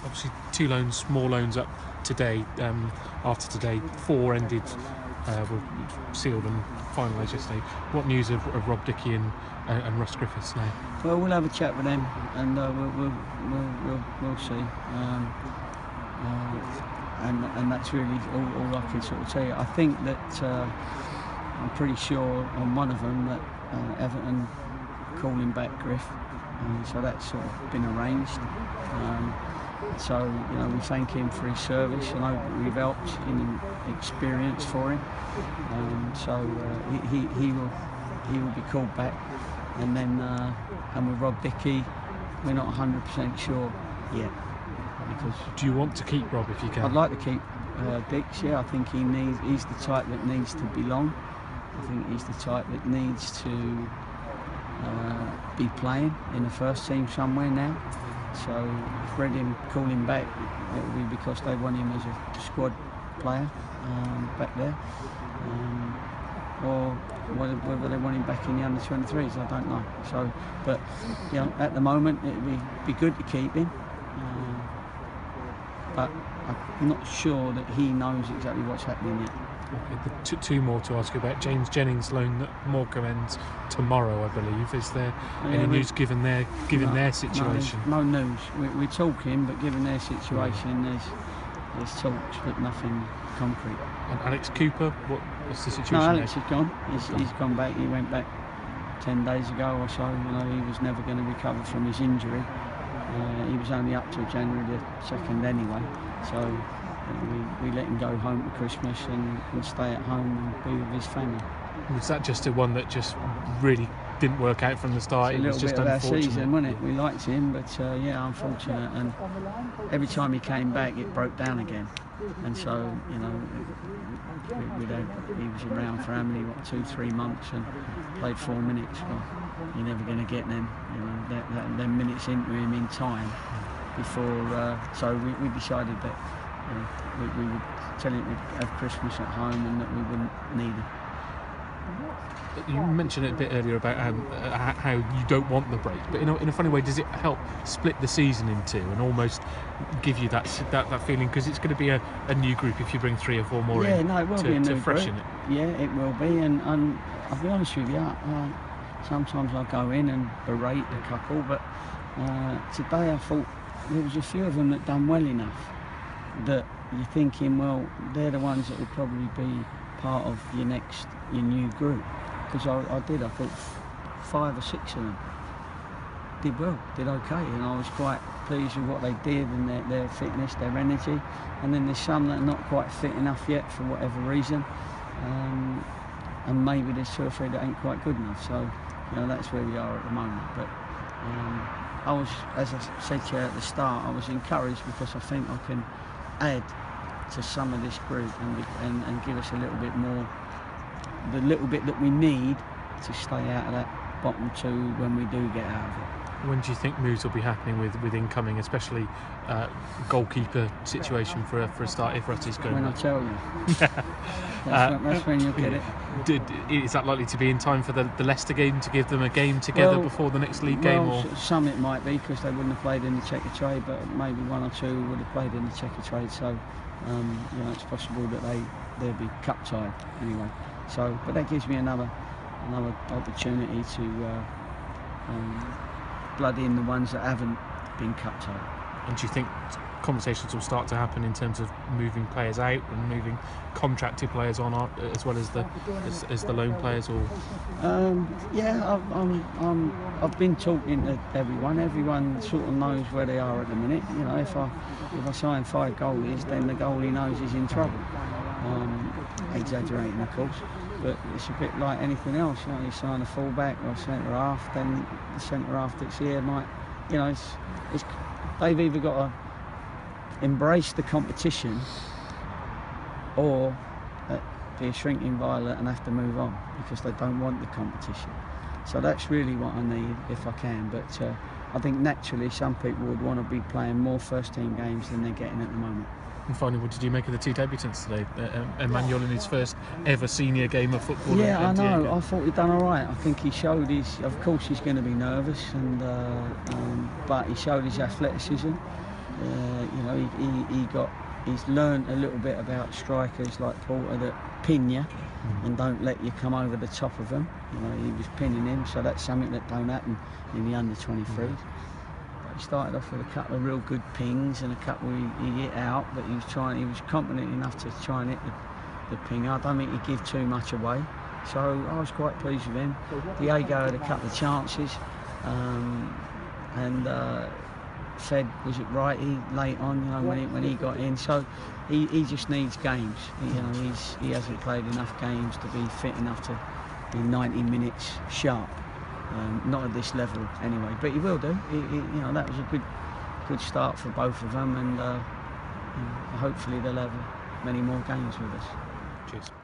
Obviously, 2 loans, more loans up today. After today, 4 ended, were sealed and finalised yesterday. What news of Rob Dickie and Russ Griffiths now? Well, we'll have a chat with them, and we'll see. And that's really all I can sort of tell you. I think that I'm pretty sure on one of them that Everton calling back Griff, so that's sort of been arranged. So we thank him for his service. I know we've helped in experience for him. So he will be called back, and then and with Rob Dickie, we're not 100% sure yet. Because do you want to keep Rob if you can? I'd like to keep Dix. Yeah, I think he's the type that needs to belong. I think he's the type that needs to be playing in the first team somewhere now. So if Reading call him back, it will be because they want him as a squad player back there, or whether they want him back in the under-23s, I don't know. So, but at the moment it would be good to keep him, but I'm not sure that he knows exactly what's happening yet. Okay, 2 more to ask you about. James Jennings' loan that Morecambe ends tomorrow, I believe. Is there any news given their situation? No news. We're talking, but given their situation, there's talks, but nothing concrete. And Alex Cooper, what's the situation? No, Alex has gone. He's gone back. He went back 10 days ago or so. He was never going to recover from his injury. He was only up till January the 2nd anyway. So. We let him go home for Christmas and stay at home and be with his family. Was that just a one that just really didn't work out from the start? It was just unfortunate. Our season, wasn't it? We liked him, but unfortunate. And every time he came back, it broke down again. And so, he was around for how many, 2-3 months, and played 4 minutes. Well, you're never going to get them, them minutes into him in time before. So we decided that. We would tell him we'd have Christmas at home and that we wouldn't need him. You mentioned it a bit earlier about how you don't want the break, but in a funny way, does it help split the season in 2 and almost give you that feeling, because it's going to be a new group if you bring 3 or 4 more in? Yeah, no, it will be a new freshen group. It. Yeah, it will be, and I'll be honest with you, sometimes I go in and berate a couple, but today I thought there was a few of them that done well enough that you're thinking, well, they're the ones that will probably be part of your new group. Because I thought 5 or 6 of them did well, did okay, and I was quite pleased with what they did and their fitness, their energy. And then there's some that are not quite fit enough yet for whatever reason, and maybe there's 2 or 3 that ain't quite good enough. So that's where we are at the moment. But I was, as I said to you at the start, I was encouraged because I think I can add to some of this group and give us a little bit more, the little bit that we need to stay out of that bottom 2 when we do get out of it. When do you think moves will be happening with incoming, especially goalkeeper situation for a start if Rutty's going? When back? I tell you. That's when you'll get it. Is that likely to be in time for the Leicester game, to give them a game together before the next league game? Or some it might be, because they wouldn't have played in the Checker Trade, but maybe 1 or 2 would have played in the Checker Trade. So it's possible that they'll be cup tied anyway. So, but that gives me another opportunity to blood in the ones that haven't been cup tied. And do you think conversations will start to happen in terms of moving players out and moving contracted players on, as well as the loan players? Or I've been talking to everyone. Everyone sort of knows where they are at the minute. If I sign 5 goalies, then the goalie knows he's in trouble. Exaggerating, of course, but it's a bit like anything else. You sign a fullback or a centre half, then the centre half that's here might, they've either got to embrace the competition or be a shrinking violet and have to move on because they don't want the competition. So that's really what I need if I can. But I think naturally some people would want to be playing more first team games than they're getting at the moment. And finally, what did you make of the 2 debutants today? Emmanuel in his first ever senior game of football. Yeah, I know. I thought he'd done all right. I think he showed his. Of course, he's going to be nervous, but he showed his athleticism. You know, he's learned a little bit about strikers like Porter that pin you and don't let you come over the top of them. You know, he was pinning him, so that's something that don't happen in the under-23s. He started off with a couple of real good pings and a couple he hit out, but he was confident enough to try and hit the ping. I don't think he gave too much away, so I was quite pleased with him. Diego had a couple of chances, and Fed was it right? He late on, you know, when he got in. So he just needs games. You know, he hasn't played enough games to be fit enough to be 90 minutes sharp. Not at this level anyway, but he will do. You know, that was a good start for both of them, and you know, hopefully they'll have many more games with us. Cheers.